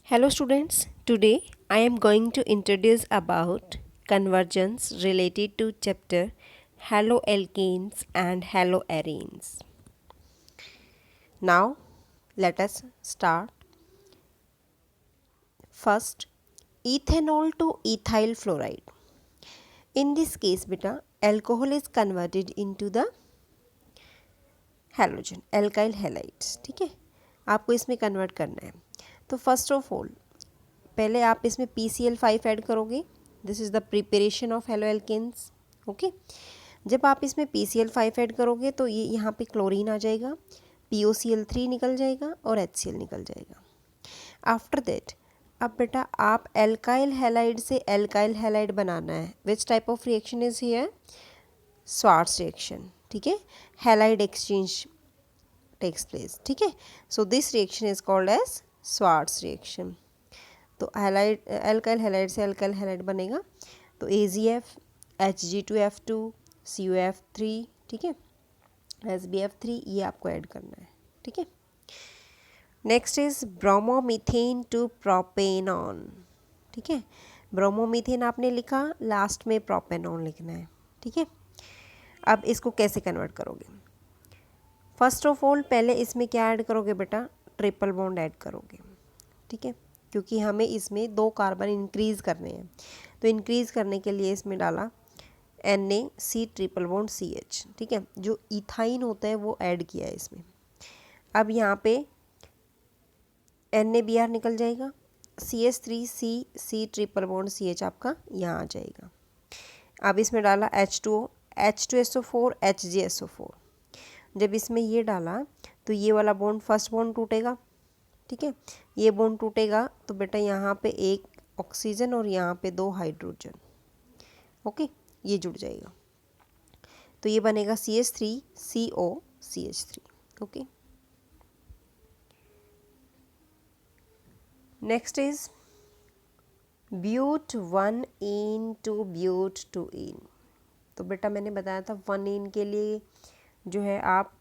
Hello students, today I am going to introduce about convergence related to chapter haloalkanes and haloarenes. Now let us start. First, ethanol to ethyl fluoride. In this case beta, alcohol is converted into the halogen alkyl halides. ठीक है, आपको इसमें convert करना है. तो first of all पहले आप इसमें PCl5 ऐड करोगे. This is the preparation of haloalkanes. Okay, जब आप इसमें PCl5 ऐड करोगे तो ये यहाँ पे क्लोरीन आ जाएगा, POCl3 निकल जाएगा और HCl निकल जाएगा. आफ्टर दैट अब बेटा आप एल्काइल हैलाइड से एल्काइल हैलाइड बनाना है. Which type of reaction is here? Swarts reaction. ठीक है, हैलाइड एक्सचेंज टेक्स प्लेस. ठीक है, so this reaction is called as Swarts reaction. तो हैलाइड एल्काइल हैलाइड से एल्काइल हैलाइड बनेगा. तो AgF, Hg2F2, CuF3. ठीक है, SbF3 ये आपको ऐड करना है. ठीक है, next is bromomethane to propanone. ठीक है, ब्रोमोमीथेन आपने लिखा, लास्ट में प्रोपेनॉन लिखना है. ठीक है, अब इसको कैसे कन्वर्ट करोगे? फर्स्ट ऑफ ऑल पहले इसमें क्या ऐड करोगे बेटा? ट्रिपल बॉन्ड ऐड करोगे. ठीक है, क्योंकि हमें इसमें 2 कार्बन इंक्रीज़ करने हैं. तो इंक्रीज़ करने के लिए इसमें डाला NaC ट्रिपल बॉन्ड CH. ठीक है, जो इथाइन होता है वो ऐड किया है इसमें. अब यहाँ पे NaBr निकल जाएगा, CH3C ट्रिपल बॉन्ड CH आपका यहाँ आ जाएगा. अब इसमें डाला H2O, H2SO4 HgSO4. जब इसमें ये डाला तो ये वाला बॉन्ड फर्स्ट बॉन्ड टूटेगा. ठीक है, ये बॉन्ड टूटेगा तो बेटा यहाँ पे एक ऑक्सीजन और यहाँ पे 2 हाइड्रोजन. ओके, ये जुड़ जाएगा तो ये बनेगा CH3COCH3. Okay, next is but 1ene to but 2ene. तो बेटा मैंने बताया था 1ene के लिए जो है आप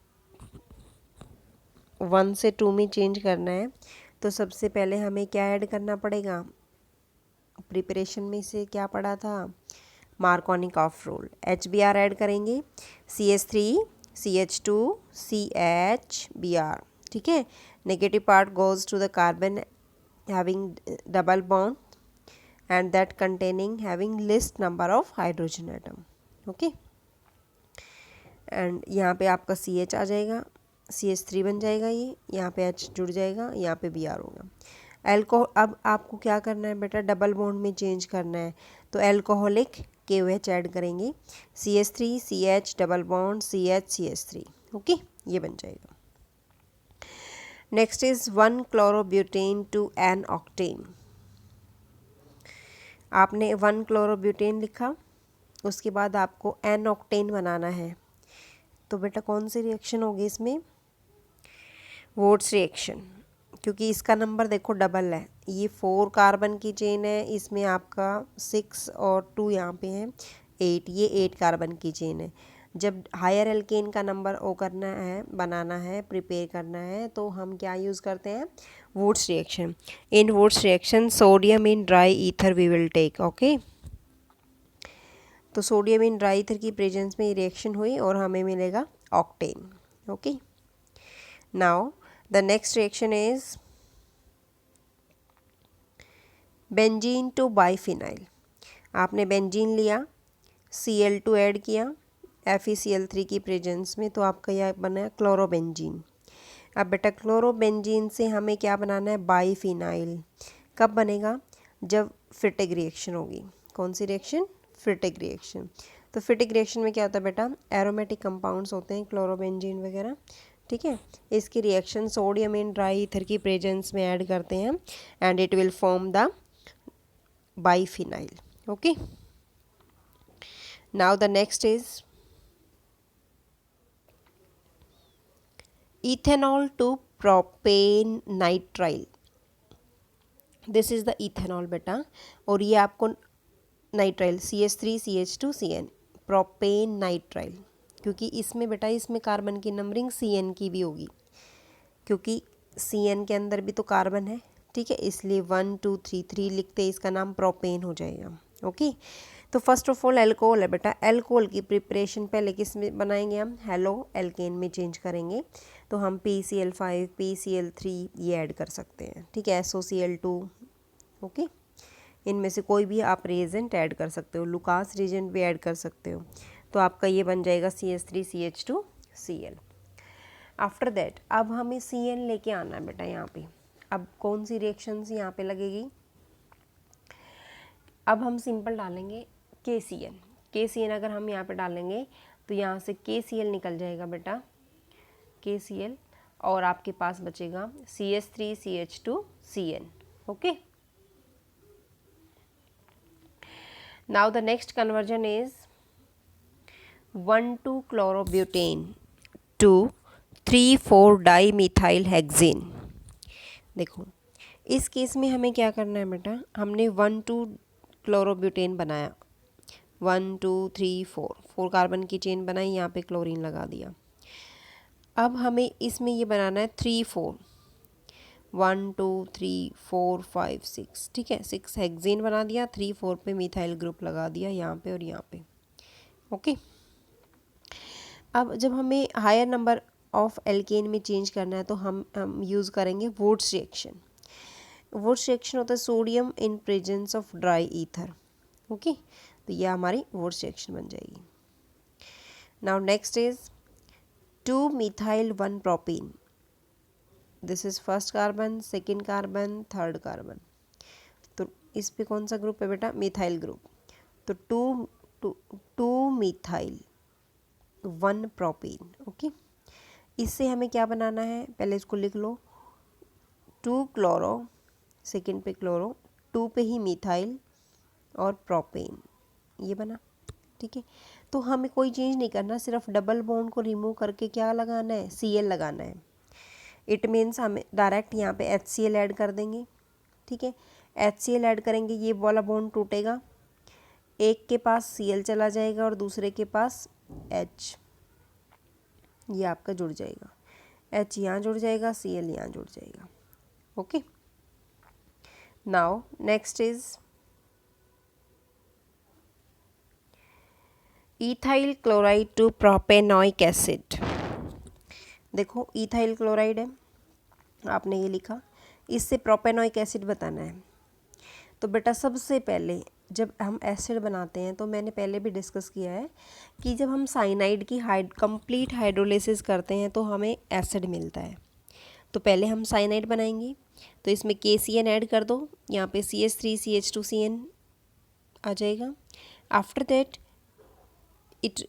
1 से 2 में चेंज करना है. तो सबसे पहले हमें क्या ऐड करना पड़ेगा? प्रिपरेशन में से क्या पड़ा था? Markovnikov of rule. HBr add करेंगे, CH3CH2CHBr. ठीक है, negative part goes to the carbon having double bond and that containing having list number of hydrogen atom. Okay, and यहाँ पे आपका CH आ जाएगा, CH3 बन जाएगा, ये यहाँ पे H जुड़ जाएगा, यहाँ पे Br होगा. एल्कोहल अब आपको क्या करना है बेटा? डबल बॉन्ड में चेंज करना है. तो एल्कोहलिक KOH ऐड करेंगे, CH3CH double bond CH okay, ये बन जाएगा. Next is 1 chlorobutane to N octane. आपने 1 क्लोरोब्यूटेन लिखा, उसके बाद आपको एन ऑक्टेन बनाना है. तो बेटा कौन सी रिएक्शन होगी इसमें? वोट्स रिएक्शन, क्योंकि इसका नंबर देखो डबल है. ये 4 कार्बन की चेन है, इसमें आपका 6 और 2 यहाँ पे हैं 8. ये 8 कार्बन की चेन है. जब हायर एल्केन का नंबर ओ करना है, बनाना है, प्रिपेयर करना है, तो हम क्या यूज़ करते हैं? Wurtz reaction. In Wurtz reaction sodium in dry ether we will take. Okay, तो सोडियम इन ड्राई ईथर की प्रेजेंस में ये रिएक्शन हुई और हमें मिलेगा octane. Okay, now the next reaction is benzene to biphenyl. आपने बेंजीन लिया, Cl2 ऐड किया FeCl3 की प्रेजेंस में, तो आपका यह बना क्लोरोबेंजीन. अब बेटा क्लोरोबेंजीन से हमें क्या बनाना है? बाइफिनाइल. कब बनेगा? जब फिटिक रिएक्शन होगी. कौन सी रिएक्शन? फिटिक रिएक्शन. तो फिटिक रिएक्शन में क्या होता है बेटा? एरोमेटिक कंपाउंड्स होते हैं, क्लोरोबेंजीन वगैरह. ठीक है, इसकी reaction sodium in dry ether की प्रेजेंस में ऐड करते हैं and it will form the biphenyl. Okay, now the next is ethanol to propane nitrile. This is the ethanol बेटा, और ये आपको नाइट्राइल CH3CH2CN प्रोपेन नाइट्राइल, क्योंकि इसमें बेटा इसमें कार्बन की नंबरिंग CN की भी होगी, क्योंकि CN के अंदर भी तो कार्बन है. ठीक है, इसलिए 1 2 3 3 लिखते इसका नाम प्रोपेन हो जाएगा। ओके, तो फर्स्ट ऑफ ऑल एल्कोहल है बेटा, एल्कोहल की प्रिपरेशन पहले किस में बनाएंगे हम, हेलो एल्केन में चेंज करेंगे। तो हम PCl5 PCl3 ये ऐड कर सकते हैं, ठीक है, SOCl2। ओके, इनमें से कोई भी आप रिएजेंट ऐड कर सकते हो, लुकास रिएजेंट भी ऐड कर सकते हो। तो आपका ये बन जाएगा CH3CH2Cl। आफ्टर दैट अब हमें Cl लेके आना है बेटा यहाँ पे। अब कौन सी रिएक्शंस यहाँ पे लगेगी, अब हम सिंपल डालेंगे KCl अगर हम यहाँ पे डालेंगे तो यहाँ से KCl निकल जाएगा बेटा, KCl, और आपके पास बचेगा CH3CH2Cl। Okay, now the next conversion is 1,2-chlorobutane to 3,4-dimethyl-hexane। देखो इस केस में हमें क्या करना है बेटा, हमने 1,2-क्लोरोब्यूटेन बनाया, 1 2 3 4 कार्बन की चेन बनाई, यहाँ पे क्लोरीन लगा दिया। अब हमें इसमें ये बनाना है 3 4, 1 2 3 4 5 6, ठीक है, 6 हेक्सेन बना दिया, 3 4 पे मिथाइल ग्रुप लगा दिया यहाँ पे और यहाँ पे। ओके, अब जब हमें हायर नंबर ऑफ एल्केन में चेंज करना है तो हम यूज़ करेंगे वुड्स रिएक्शन। वुड्स रिएक्शन होता है sodium in presence of dry ether. Okay, तो यह हमारी वुड्स रिएक्शन बन जाएगी। Now next is 2-methyl-1-propene। This is first carbon, second carbon, third carbon. तो इस पे कौन सा ग्रुप है बेटा, मिथाइल ग्रुप। तो 2-methyl-1-propene। ओके, इससे हमें क्या बनाना है, पहले इसको लिख लो, 2 क्लोरो, सेकेंड पे क्लोरो, 2 पे ही मिथाइल और प्रोपेन, ये बना। ठीक है, तो हमें कोई चेंज नहीं करना, सिर्फ डबल बॉन्ड को रिमूव करके क्या लगाना है, Cl लगाना है। इट मीन्स हमें डायरेक्ट यहाँ पे HCl ऐड कर देंगे। ठीक है, HCl ऐड करेंगे, ये वाला बॉन्ड टूटेगा, एक के पास Cl चला जाएगा और दूसरे के पास H, ये आपका जुड़ जाएगा, H यहाँ जुड़ जाएगा, Cl यहाँ जुड़ जाएगा। Okay, now next is ethyl chloride to propanoic acid. देखो इथाइल क्लोराइड है, आपने ये लिखा, इससे प्रोपेनोइक एसिड बताना है। तो बेटा सबसे पहले जब हम एसिड बनाते हैं, तो मैंने पहले भी डिस्कस किया है कि जब हम साइनाइड की कंप्लीट हाइड्रोलिसिस करते हैं तो हमें एसिड मिलता है। तो पहले हम साइनाइड बनाएंगे, तो इसमें KCN ऐड कर दो, यहाँ पे CH3CH2CN आ जाएगा। After that it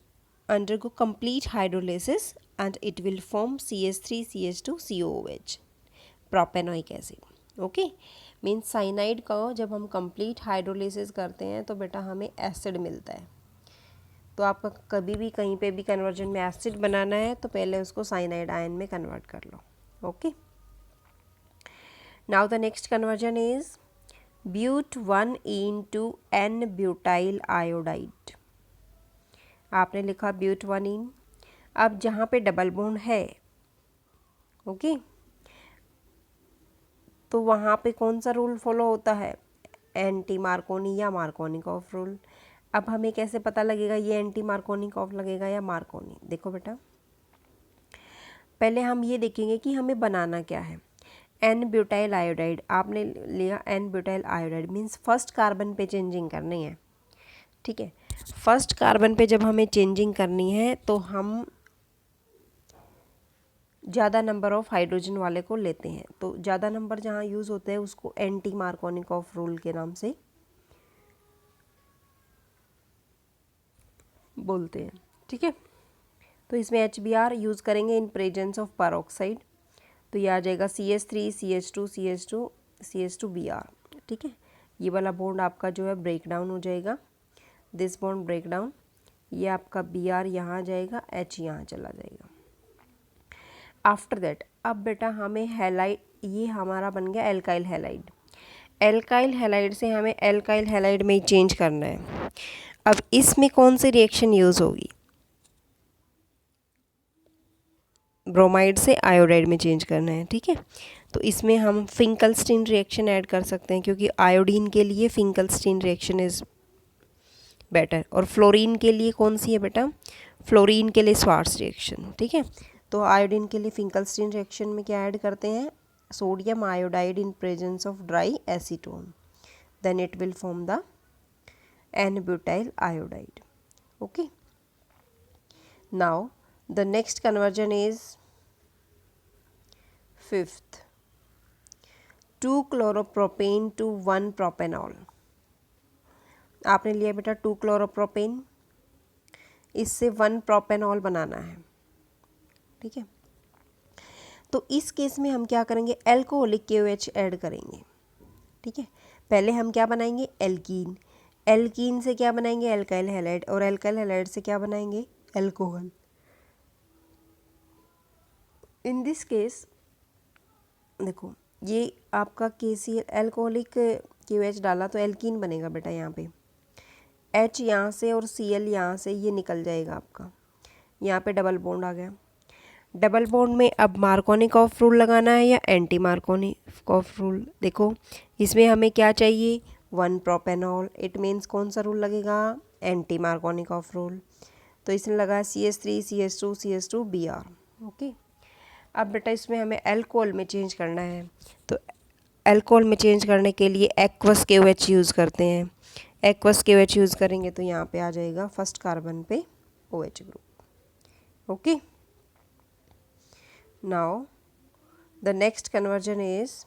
undergo complete hydrolysis and it will form CH3CH2COOH, propanoic acid. Okay, means cyanide का जब हम कंप्लीट हाइड्रोलिसिस करते हैं तो बेटा हमें एसिड मिलता है। तो आपका कभी भी कहीं पे भी कन्वर्जन में एसिड बनाना है तो पहले उसको साइनाइड आयन में कन्वर्ट कर लो। Okay, now the next conversion is but1ene to N-butyl iodide। आपने लिखा but1ene। अब जहाँ पे डबल बॉन्ड है, ओके, तो वहाँ पे कौन सा रूल फॉलो होता है, एंटी मार्कोनी या मार्कोनिकॉफ रूल। अब हमें कैसे पता लगेगा ये एंटी मार्कोनिकॉफ लगेगा या मार्कोनी। देखो बेटा, पहले हम ये देखेंगे कि हमें बनाना क्या है। N-butyl आयोडाइड आपने लिया, N-butyl iodide means first carbon पे चेंजिंग करनी है। ठीक है, फर्स्ट कार्बन पे जब हमें चेंजिंग करनी है तो हम ज़्यादा नंबर ऑफ हाइड्रोजन वाले को लेते हैं। तो ज़्यादा नंबर जहाँ यूज़ होते हैं उसको एंटी मार्कोनिकॉफ रूल के नाम से बोलते हैं। ठीक है, तो इसमें HBr यूज़ करेंगे इन प्रेजेंस ऑफ पेरोक्साइड। तो ये आ जाएगा CH3CH2CH2CH2Br। ठीक है, ये वाला बॉन्ड आपका जो है ब्रेक डाउन हो जाएगा, दिस बॉन्ड ब्रेक डाउन, ये आपका Br यहाँ जाएगा, H यहाँ चला जाएगा। आफ्टर दैट अब बेटा हमें हैलाइड, ये हमारा बन गया एल्काइल हैलाइड। एल्काइल हैलाइड से हमें एल्काइल हैलाइड में चेंज करना है। अब इसमें कौन सी रिएक्शन यूज़ होगी, ब्रोमाइड से आयोडाइड में चेंज करना है। ठीक है, तो इसमें हम फिंकलस्टीन रिएक्शन ऐड कर सकते हैं, क्योंकि आयोडीन के लिए फिंकलस्टीन रिएक्शन इज़ बेटर। और फ्लोरीन के लिए कौन सी है बेटा? फ्लोरीन के लिए स्वार्ट्स रिएक्शन। ठीक है, तो आयोडीन के लिए फिंकलस्टीन रिएक्शन में क्या ऐड करते हैं? Sodium iodide in presence of dry acetone, then it will form the N-butyl iodide. Okay, now the next conversion is fifth, 2-chloropropane to 1-propanol. आपने लिया बेटा 2-chloropropane, इससे 1-propanol बनाना है। ठीक है, तो इस केस में हम क्या करेंगे? एल्कोहलिक KOH ऐड करेंगे। ठीक है, पहले हम क्या बनाएंगे? एल्कीन। एल्कीन से क्या बनाएंगे? एल्काइल हैलाइड, और एल्काइल हैलाइड से क्या बनाएंगे? एल्कोहल। इन दिस केस देखो, ये आपका KCl एल्कोहलिक KOH डाला तो एल्कीन बनेगा बेटा। यहाँ पे H यहाँ से और Cl यहाँ से ये निकल जाएगा आपका, यहाँ पे डबल बॉन्ड आ गया। डबल बॉन्ड में अब मार्कोनिकॉफ रूल लगाना है या एंटी मार्कोनिकॉफ रूल? देखो, इसमें हमें क्या चाहिए? 1-propanol। इट मीन्स कौन सा रूल लगेगा? Anti Markovnikov rule. तो इसने लगा CH3 CH2 CH2 Br। Okay, अब बेटा इसमें हमें अल्कोहल में चेंज करना है, तो अल्कोहल में चेंज करने के लिए एक्वस KOH यूज़ करते हैं। एक्वस KOH यूज़ करेंगे तो यहाँ पे आ जाएगा फर्स्ट कार्बन पे OH group. Okay, now the next conversion is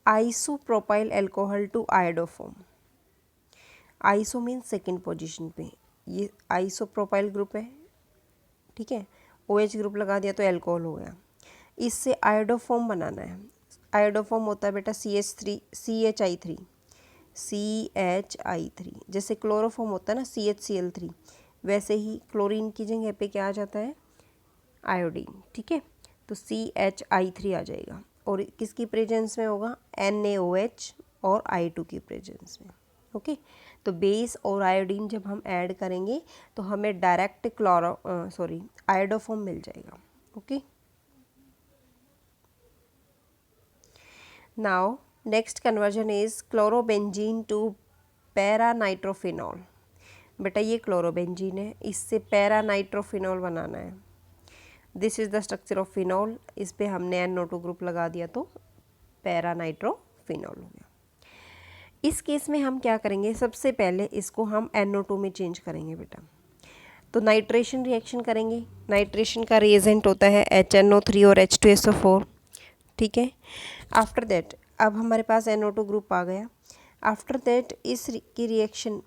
isopropyl alcohol to iodoform. Iso means second position पे, ये आइसोप्रोपाइल ग्रुप है। ठीक है, OH ग्रुप लगा दिया तो एल्कोहल हो गया। इससे आयोडोफॉर्म बनाना है। आयोडोफॉर्म होता है बेटा CH3 CHI3। जैसे क्लोरोफॉर्म होता है ना CHCl3, वैसे ही क्लोरीन की जगह पे क्या आ जाता है? आयोडीन। ठीक है, तो CHI3 आ जाएगा, और किसकी प्रेजेंस में होगा? NaOH और I2 की प्रेजेंस में। ओके, तो बेस और आयोडीन जब हम ऐड करेंगे तो हमें डायरेक्ट आयोडोफॉर्म मिल जाएगा। Okay, now next conversion is chlorobenzene to paranitrophenol. बेटा ये क्लोरोबेंजीन है, इससे पैरानाइट्रोफिनॉल बनाना है। This is the structure of phenol. इस पे हमने NO2 ग्रुप लगा दिया तो पैरानाइट्रोफिनॉल हो गया। इस केस में हम क्या करेंगे? सबसे पहले इसको हम NO2 में चेंज करेंगे बेटा, तो नाइट्रेशन रिएक्शन करेंगे। नाइट्रेशन का रिएजेंट होता है HNO3 और H2SO4। ठीक है, आफ्टर दैट अब हमारे पास NO2 ग्रुप आ गया। आफ्टर दैट इस की रिएक्शन,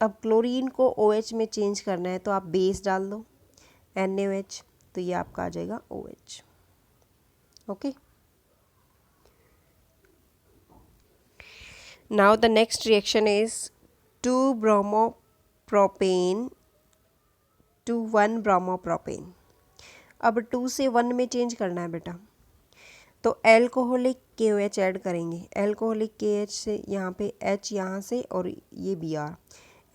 अब क्लोरीन को OH में चेंज करना है तो आप बेस डाल दो NaOH, तो ये आपका आ जाएगा OH। Okay, now the next reaction is 2-bromopropane to 1-bromopropane। अब 2 से 1 में चेंज करना है बेटा, तो एल्कोहलिक KOH ऐड करेंगे। एल्कोहलिक KOH से यहाँ पे H यहाँ से और ये Br,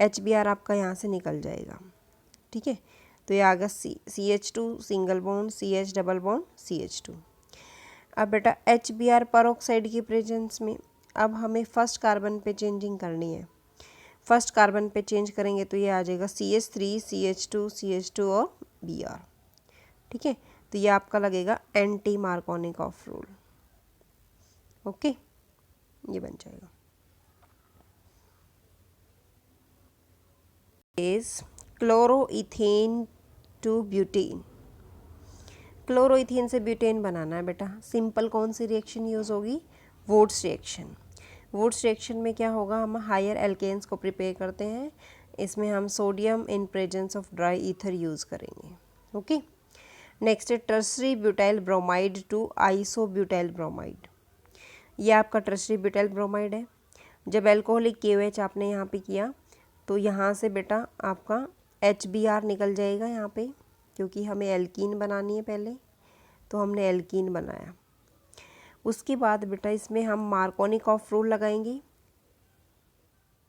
HBr आपका यहाँ से निकल जाएगा। ठीक है, तो ये आ गया CH2 single bond CH double bond CH2। अब बेटा HBr परऑक्साइड की प्रेजेंस में अब हमें फर्स्ट कार्बन पे चेंजिंग करनी है। फर्स्ट कार्बन पे चेंज करेंगे तो ये आ जाएगा CH3 CH2 CH2 और Br। ठीक है, तो ये आपका लगेगा एंटी मार्कोनिकॉफ रूल। ओके, ये बन जाएगा। Is chloroethane to butane. Chloroethane से ब्यूटेन बनाना है बेटा। सिंपल कौन सी रिएक्शन यूज़ होगी? Wurtz reaction. वोट्स रिएक्शन में क्या होगा? हम हायर एल्केन्स को प्रिपेयर करते हैं, इसमें हम sodium in presence of dry ether use करेंगे। ओके, नेक्स्ट है tertiary butyl bromide to isobutyl bromide. ये आपका टर्सरी ब्यूटाइल ब्रोमाइड है। जब एल्कोहलिक KOH आपने यहाँ पे किया तो यहाँ से बेटा आपका HBr निकल जाएगा यहाँ पे, क्योंकि हमें एल्कीन बनानी है पहले, तो हमने एल्कीन बनाया। उसके बाद बेटा इसमें हम मार्कोनिकॉफ रूल लगाएंगे।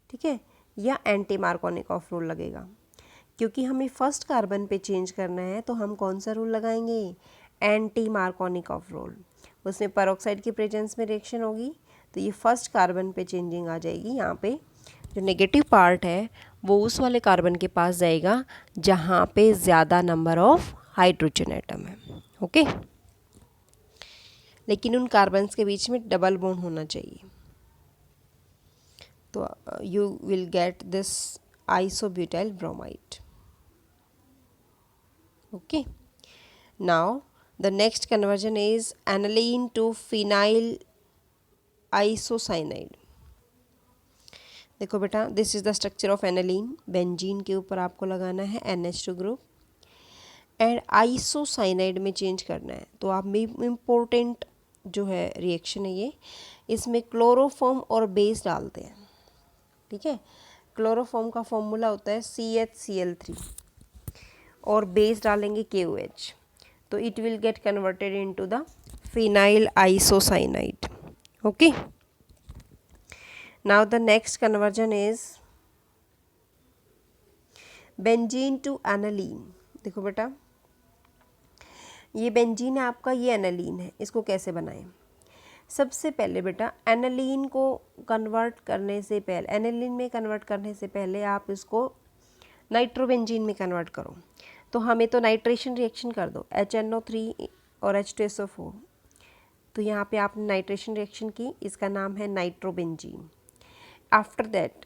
ठीक है, या एंटी मार्कोनिकॉफ रूल लगेगा। क्योंकि हमें फर्स्ट कार्बन पे चेंज करना है तो हम कौन सा रूल लगाएंगे? एंटी मार्कोनिकॉफ रोल, उसमें पेरोक्साइड की प्रेजेंस में रिएक्शन होगी, तो ये फर्स्ट कार्बन पे चेंजिंग आ जाएगी। यहाँ पे जो नेगेटिव पार्ट है वो उस वाले कार्बन के पास जाएगा जहाँ पे ज़्यादा नंबर ऑफ हाइड्रोजन एटम है। ओके, लेकिन उन कार्बन्स के बीच में डबल बॉन्ड होना चाहिए। तो you will get this isobutyl bromide. Okay, now the next conversion is aniline to phenyl isocyanide. देखो बेटा, this is the structure of aniline. Benzene के ऊपर आपको लगाना है NH2 ग्रुप एंड आइसोसाइनाइड में चेंज करना है। तो आप में इम्पोर्टेंट जो है रिएक्शन है ये, इसमें क्लोरोफॉर्म और बेस डालते हैं। ठीक है, क्लोरोफॉर्म का फॉर्मूला होता है CHCl3 और बेस डालेंगे KOH, तो it will get converted into the phenyl isocyanide. Okay, now the next conversion is benzene to aniline. देखो बेटा, ये बेंजीन है आपका, ये एनालीन है। इसको कैसे बनाएं? सबसे पहले बेटा एनालीन को कन्वर्ट करने से पहले, एनालीन में कन्वर्ट करने से पहले आप इसको नाइट्रोबेंजीन में कन्वर्ट करो। तो हमें तो नाइट्रेशन रिएक्शन कर दो, HNO3 और H2SO4। तो यहाँ पे आपने नाइट्रेशन रिएक्शन की, इसका नाम है नाइट्रोबेंजीन। आफ्टर दैट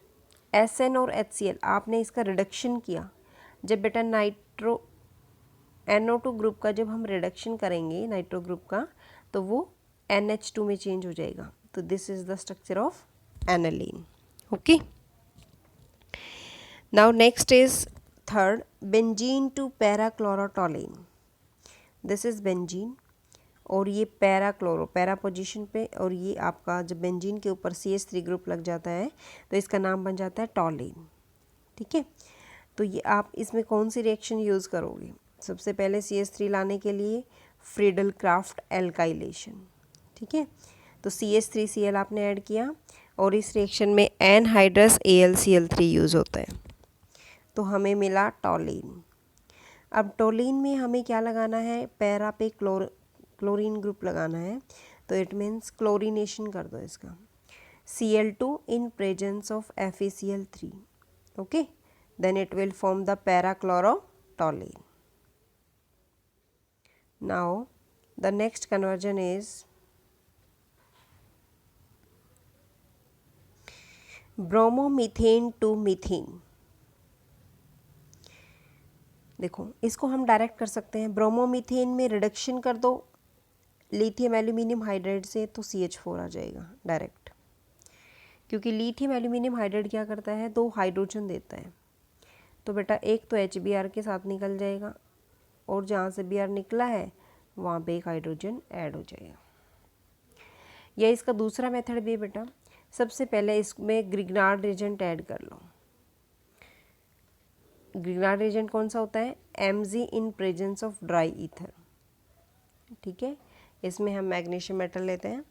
SN और HCl आपने इसका रिडक्शन किया। जब बेटा NO2 ग्रुप का जब हम रिडक्शन करेंगे नाइट्रो ग्रुप का, तो वो NH2 में चेंज हो जाएगा। तो this is the structure of aniline. Okay, now next is third, benzene to parachlorotoluene. This is benzene और ये पैरा पोजीशन पे, और ये आपका जब बेंजीन के ऊपर CH3 ग्रुप लग जाता है तो इसका नाम बन जाता है टॉलेन। ठीक है, तो ये आप इसमें कौन सी रिएक्शन यूज़ करोगे? सबसे पहले CH3 लाने के लिए फ्रीडल क्राफ्ट एल्काइलेशन। ठीक है, तो CH3Cl आपने ऐड किया और इस रिएक्शन में एनहाइड्रस AlCl3 यूज़ होता है, तो हमें मिला टॉलीन। अब टॉलीन में हमें क्या लगाना है? पैरा पे क्लोरीन ग्रुप लगाना है, तो इट मीन्स क्लोरीनेशन कर दो इसका, Cl2 in presence of FeCl3. Okay, then it will form the parachlorotoluene. Now the next conversion is bromomethane to methane. देखो, इसको हम डायरेक्ट कर सकते हैं। ब्रोमोमीथेन में रिडक्शन कर दो लिथियम एल्यूमिनियम हाइड्राइड से, तो CH4 आ जाएगा डायरेक्ट, क्योंकि लिथियम एल्यूमिनियम हाइड्राइड क्या करता है? 2 हाइड्रोजन देता है। तो बेटा एक तो HBr के साथ निकल जाएगा और जहाँ से Br निकला है वहाँ पे एक हाइड्रोजन ऐड हो जाएगा। या इसका दूसरा मेथड भी है बेटा, सबसे पहले इसमें ग्रिग्नार्ड रिएजेंट ऐड कर लो। ग्रिग्नार्ड रिएजेंट कौन सा होता है? Mg in presence of dry ether. ठीक है, इसमें हम मैग्नीशियम मेटल लेते हैं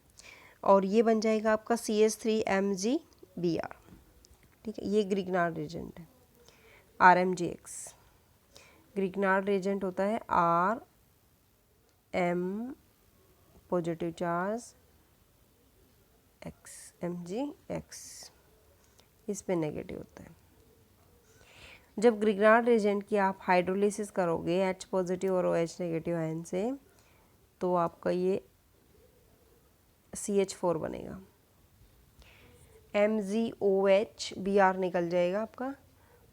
और ये बन जाएगा आपका CH3MgBr। ठीक है, ये ग्रिग्नार्ड रिएजेंट है, RMgX। ग्रिग्नार्ड रिएजेंट होता है RM positive charge X MgX, इस पे नेगेटिव होता है। जब ग्रिग्नार्ड रिएजेंट की आप हाइड्रोलिसिस करोगे H पॉजिटिव और OH नेगेटिव आयन से, तो आपका ये CH4 बनेगा, MgOH निकल जाएगा आपका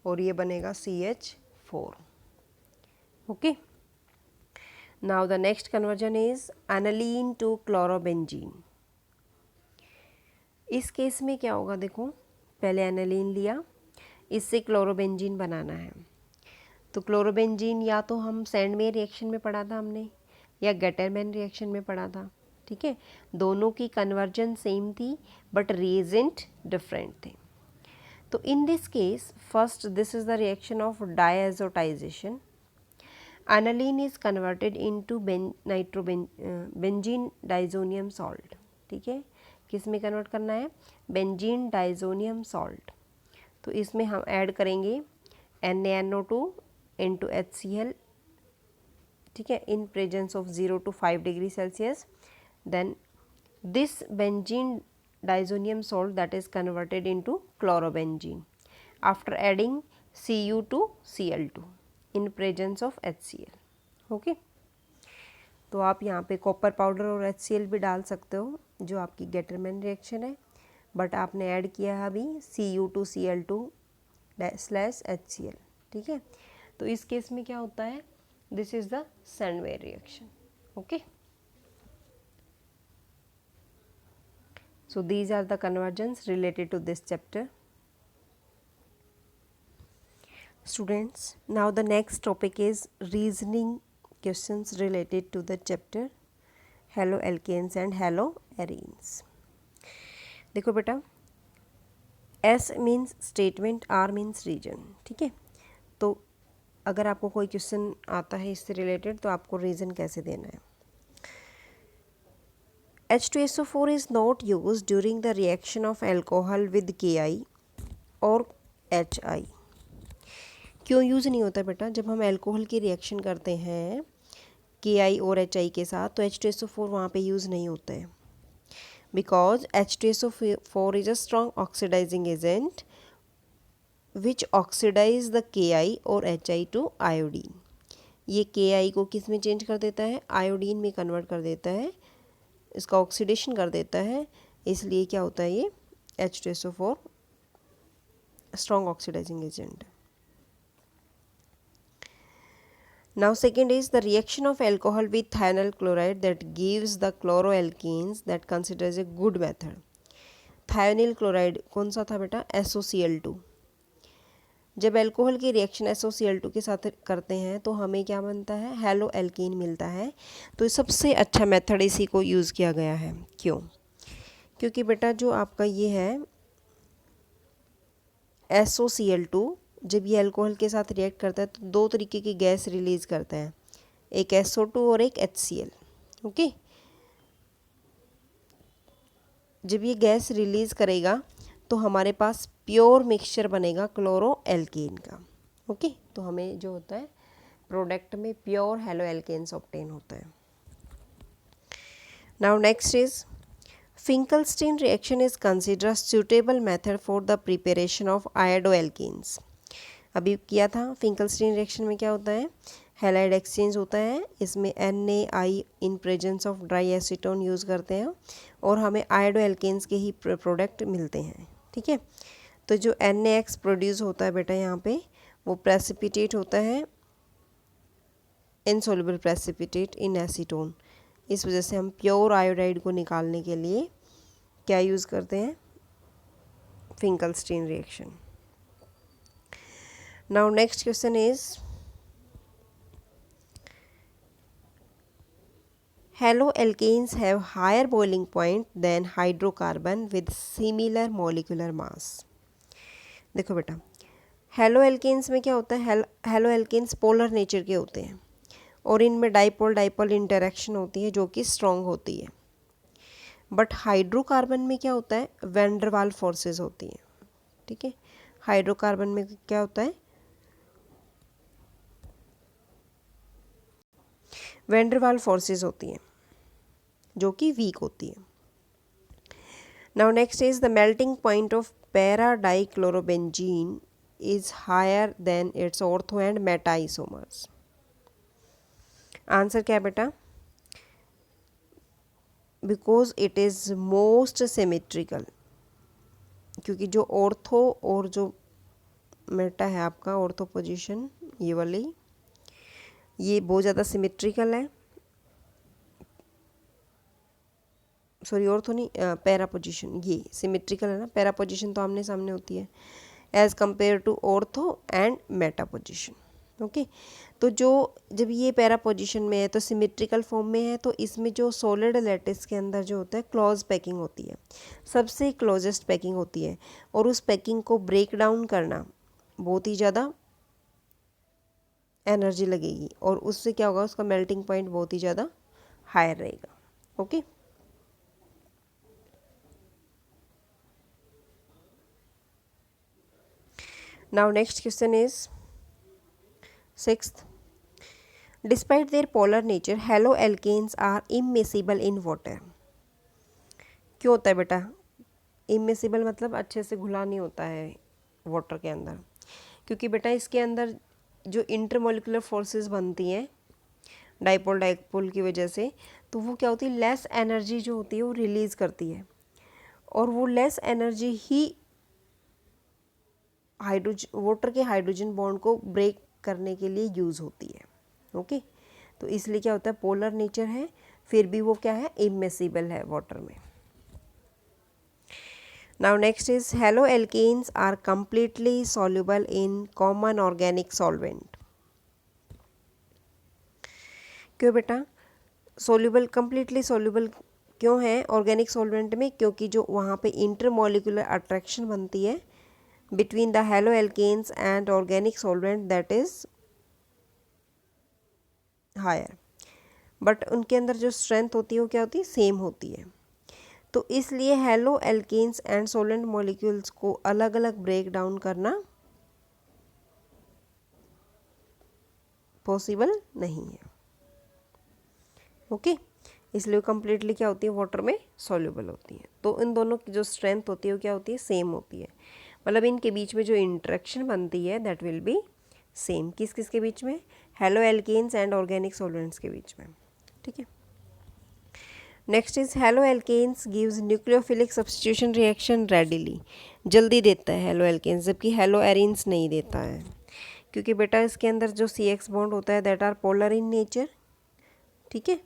और ये बनेगा CH4। Okay, now the next conversion is aniline to chlorobenzene. इस केस में क्या होगा? देखो, पहले एनालीन लिया, इससे क्लोरोबेंजीन बनाना है। तो क्लोरोबेंजीन या तो हम सैंडमेयर रिएक्शन में पढ़ा था हमने, या गेटरमैन रिएक्शन में पढ़ा था। ठीक है, दोनों की कन्वर्जन सेम थी बट रिएजेंट डिफरेंट थे। तो in this case first this is the reaction of डायazotization. Aniline is converted into benzene diazonium salt. ठीक है, किस में कन्वर्ट करना है? Benzene diazonium salt. तो इसमें हम ऐड करेंगे NaNO2 into HCl ठीक है, in presence of 0 to 5 degree Celsius, then this benzene diazonium salt that is converted into chlorobenzene after adding Cu2Cl2 in presence of HCl। Okay, तो आप यहाँ पे कॉपर पाउडर और HCl भी डाल सकते हो जो आपकी गेटरमैन रिएक्शन है, बट आपने ऐड किया है अभी Cu2Cl2/HCl। ठीक है, तो इस केस में क्या होता है, this is the Sandmeyer reaction. Okay, so these are the conversions related to this chapter. Students, now the next topic is reasoning questions related to the chapter haloalkanes and haloarenes. देखो बेटा, S means statement, R means reason. ठीक है, तो अगर आपको कोई question आता है इससे रिलेटेड तो आपको रीज़न कैसे देना है। H2SO4 is not used during the reaction of alcohol with Ki और HI। क्यों यूज़ नहीं होता बेटा, जब हम अल्कोहल की रिएक्शन करते हैं Ki और HI के साथ तो H2SO4 वहाँ पे यूज़ नहीं होता है, because H2SO4 is a strong oxidizing agent which oxidize the Ki और HI टू आयोडीन। ये Ki को किस में चेंज कर देता है, आयोडीन में कन्वर्ट कर देता है, इसका ऑक्सीडेशन कर देता है, इसलिए क्या होता है, ये H2SO4 strong oxidizing agent. Now second is the reaction of alcohol with thionyl chloride that gives the chloroalkenes that considers a good method. thionyl chloride कौन सा था बेटा, SOCl2। जब अल्कोहल की रिएक्शन SOCl2 के साथ करते हैं तो हमें क्या बनता है, हेलो एल्कीन मिलता है। तो सबसे अच्छा मेथड इसी को यूज़ किया गया है। क्यों, क्योंकि बेटा जो आपका ये है SOCl2 जब ये अल्कोहल के साथ रिएक्ट करता है तो दो तरीके की गैस रिलीज़ करता है, एक SO2 और एक HCl। ओके, जब ये गैस रिलीज़ करेगा तो हमारे पास प्योर मिक्सचर बनेगा क्लोरो एल्केन का। ओके, तो हमें जो होता है प्रोडक्ट में प्योर हेलो एल्केन्स ऑब्टेन होता है। Now next is Finkelstein reaction is considered a suitable method for the preparation of iodoalkenes। अभी किया था, फिंकलस्टीन रिएक्शन में क्या होता है, हैलाइड एक्सचेंज होता है, इसमें NaI in presence of dry acetone use करते हैं और हमें आयोडोएल्केन्स के ही प्रोडक्ट मिलते हैं। ठीक है, तो जो NaX प्रोड्यूस होता है बेटा यहाँ पे वो प्रेसिपिटेट होता है, इनसोल्युबल प्रेसिपिटेट इन एसीटोन। इस वजह से हम प्योर आयोडाइड को निकालने के लिए क्या यूज़ करते हैं, Finkelstein reaction. Now next question is haloalkanes have higher boiling point than hydrocarbon with similar molecular mass। देखो बेटा, हेलोएल्केन्स में क्या होता है, हेलोएल्केन्स पोलर नेचर के होते हैं और इनमें डाइपोल डाइपोल इंटरेक्शन होती है जो कि स्ट्रॉन्ग होती है। बट हाइड्रोकार्बन में क्या होता है, वैंडरवाल फोर्सेस होती हैं। ठीक है, हाइड्रोकार्बन में क्या होता है, वैंडरवाल फोर्सेस होती हैं जो कि वीक होती है। Now next is the melting point of para dichlorobenzene is higher than its ortho and meta isomers. Answer क्या है बेटा, because it is most symmetrical, क्योंकि जो ऑर्थो और जो मेटा है आपका ऑर्थो पोजीशन ये वाली, ये बहुत ज़्यादा सिमेट्रिकल है, सॉरी ऑर्थो नहीं, पैरा पोजीशन ये सिमेट्रिकल है ना, पैरा पोजीशन तो आमने सामने होती है as compare to ortho and meta position. Okay, तो जो जब ये पैरा पोजीशन में है तो सिमेट्रिकल फॉर्म में है, तो इसमें जो सॉलिड लैटिस के अंदर जो होता है क्लोज पैकिंग होती है, सबसे क्लोजेस्ट पैकिंग होती है, और उस पैकिंग को ब्रेक डाउन करना बहुत ही ज़्यादा एनर्जी लगेगी और उससे क्या होगा, उसका मेल्टिंग पॉइंट बहुत ही ज़्यादा हायर रहेगा। Okay, now next question is 6th, despite their polar nature haloalkanes are immiscible in water. क्यों होता है बेटा इमिसिबल, मतलब अच्छे से घुला नहीं होता है वाटर के अंदर? क्योंकि बेटा इसके अंदर जो इंटरमोलिकुलर फोर्सेस बनती हैं डाइपोल डाइपोल की वजह से, तो वो क्या होती है, लेस एनर्जी जो होती है वो रिलीज़ करती है, और वो लेस एनर्जी ही हाइड्रोजन वाटर के हाइड्रोजन बॉन्ड को ब्रेक करने के लिए यूज़ होती है। ओके, तो इसलिए क्या होता है, पोलर नेचर है फिर भी वो क्या है, इमिसिबल है वाटर में। Now next is haloalkanes are completely soluble in common organic solvent. क्यों बेटा सोल्यूबल, कंप्लीटली सोल्यूबल क्यों है ऑर्गेनिक सॉल्वेंट में? क्योंकि जो वहाँ पे इंटरमोलिकुलर अट्रैक्शन बनती है between the haloalkanes and organic solvent that is higher, but उनके अंदर जो स्ट्रेंथ होती है वो क्या होती है, सेम होती है। तो इसलिए haloalkanes and solvent molecules को अलग अलग ब्रेक डाउन करना पॉसिबल नहीं है। ओके, इसलिए कंप्लीटली क्या होती है, वाटर में सॉल्युबल होती है। तो इन दोनों की जो स्ट्रेंथ होती है वो क्या होती है, सेम होती है, मतलब इनके बीच में जो इंटरेक्शन बनती है दैट विल बी सेम। किस किस के बीच में, haloalkanes and organic solvents के बीच में। ठीक है, next is haloalkanes gives nucleophilic substitution reaction readily, जल्दी देता है हेलो एल्केन्स, जबकि हेलो एरिन्स नहीं देता है, क्योंकि बेटा इसके अंदर जो CX बॉन्ड होता है that are polar in nature. ठीक है,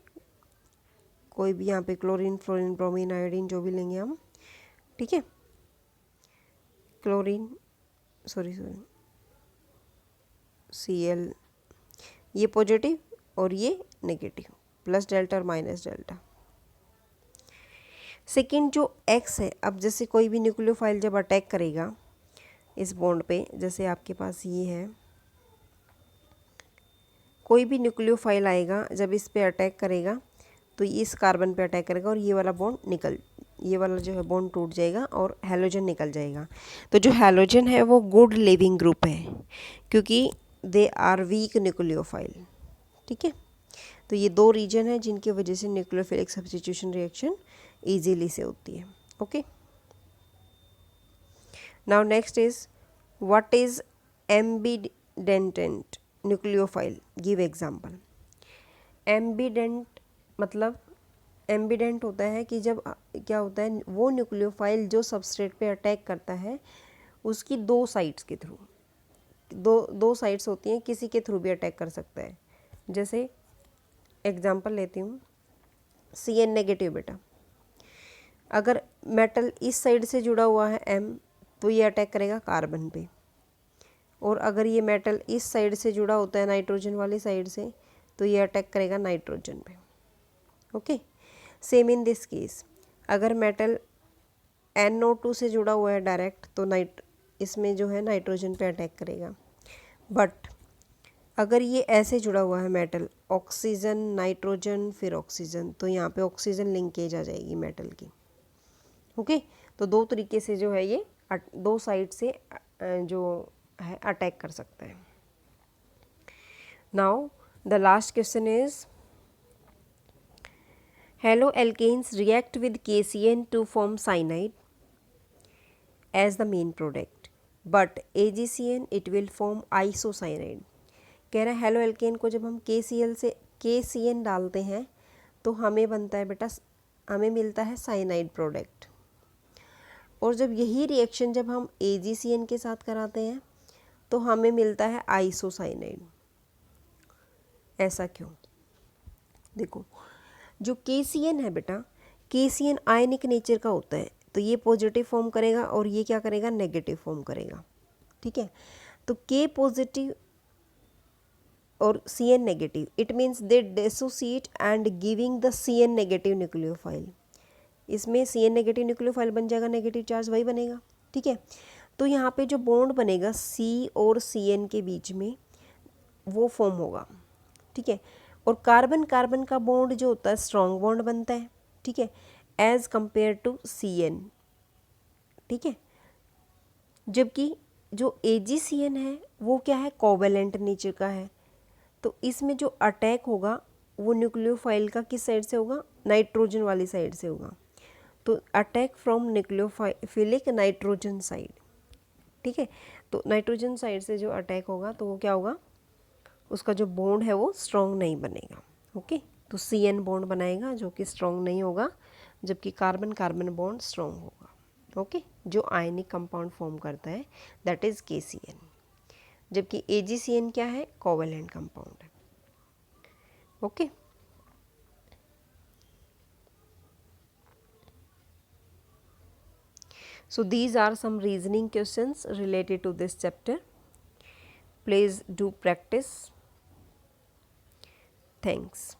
कोई भी यहाँ पे क्लोरीन, फ्लोरीन, ब्रोमीन, आयोडीन जो भी लेंगे हम, ठीक है, क्लोरीन सॉरी Cl, ये पॉजिटिव और ये नेगेटिव, प्लस डेल्टा और माइनस डेल्टा। सेकेंड जो X है, अब जैसे कोई भी न्यूक्लियोफाइल जब अटैक करेगा इस बॉन्ड पे, जैसे आपके पास ये है, कोई भी न्यूक्लियोफाइल आएगा जब इस पे अटैक करेगा तो इस कार्बन पे अटैक करेगा और ये वाला बॉन्ड ये वाला जो है बॉन्ड टूट जाएगा और हैलोजन निकल जाएगा। तो जो हैलोजन है वो गुड लिविंग ग्रुप है, क्योंकि दे आर वीक न्यूक्लियोफाइल। ठीक है, तो ये दो रीजन है जिनकी वजह से न्यूक्लियोफिलिक सब्स्टिट्यूशन रिएक्शन ईजीली से होती है। Okay, now next is what is ambident nucleophile, give example. Ambident मतलब एम्बिडेंट होता है कि जब क्या होता है, वो न्यूक्लियोफाइल जो सबस्ट्रेट पे अटैक करता है उसकी दो साइड्स के थ्रू, दो साइड्स होती हैं, किसी के थ्रू भी अटैक कर सकता है। जैसे एग्जांपल लेती हूँ, Cn नेगेटिव बेटा, अगर मेटल इस साइड से जुड़ा हुआ है M तो ये अटैक करेगा कार्बन पे, और अगर ये मेटल इस साइड से जुड़ा होता है नाइट्रोजन वाली साइड से तो ये अटैक करेगा नाइट्रोजन पे। Okay, same in this case, अगर मेटल NO2 से जुड़ा हुआ है डायरेक्ट तो इसमें जो है नाइट्रोजन पे अटैक करेगा। बट अगर ये ऐसे जुड़ा हुआ है मेटल, ऑक्सीजन नाइट्रोजन फिर ऑक्सीजन, तो यहाँ पे ऑक्सीजन लिंकेज आ जाएगी मेटल की। ओके, तो दो तरीके से जो है ये दो साइड से जो है अटैक कर सकता है। Now the last question is haloalkanes react with KCN to form cyanide as the main product, but AgCN it will form isocyanide। कह रहा है हेलो एल्केन को जब हम KCN डालते हैं तो हमें बनता है बेटा, हमें मिलता है साइनाइड प्रोडक्ट, और जब यही रिएक्शन जब हम AgCN के साथ कराते हैं तो हमें मिलता है आइसोसाइनाइड। ऐसा क्यों? देखो, जो KCN है बेटा, KCN आयनिक नेचर का होता है, तो ये पॉजिटिव फॉर्म करेगा और ये क्या करेगा, नेगेटिव फॉर्म करेगा। ठीक है, तो K पॉजिटिव और CN negative, it means they dissociate and giving the CN negative nucleophile. इसमें CN नेगेटिव न्यूक्लियोफाइल बन जाएगा, नेगेटिव चार्ज वही बनेगा। ठीक है, तो यहाँ पे जो बॉन्ड बनेगा C और CN के बीच में वो फॉर्म होगा। ठीक है, और कार्बन कार्बन का बॉन्ड जो होता है स्ट्रॉन्ग बॉन्ड बनता है। ठीक है, एज कंपेयर टू CN। ठीक है, जबकि जो AgCN है वो क्या है, कोवेलेंट नेचर का है, तो इसमें जो अटैक होगा वो न्यूक्लियोफाइल का किस साइड से होगा, नाइट्रोजन वाली साइड से होगा। तो attack from nucleophilic nitrogen side, ठीक है। तो नाइट्रोजन साइड से जो अटैक होगा तो वो क्या होगा, उसका जो बॉन्ड है वो स्ट्रॉन्ग नहीं बनेगा, ओके। तो CN बॉन्ड बनाएगा जो कि स्ट्रॉन्ग नहीं होगा, जबकि कार्बन कार्बन बॉन्ड स्ट्रॉन्ग होगा, ओके। जो आयनिक कंपाउंड फॉर्म करता है दैट इज़ KCN, जबकि AgCN क्या है, कोवेलेंट कंपाउंड है, okay. So these are some reasoning questions related to this chapter. Please do practice. Thanks.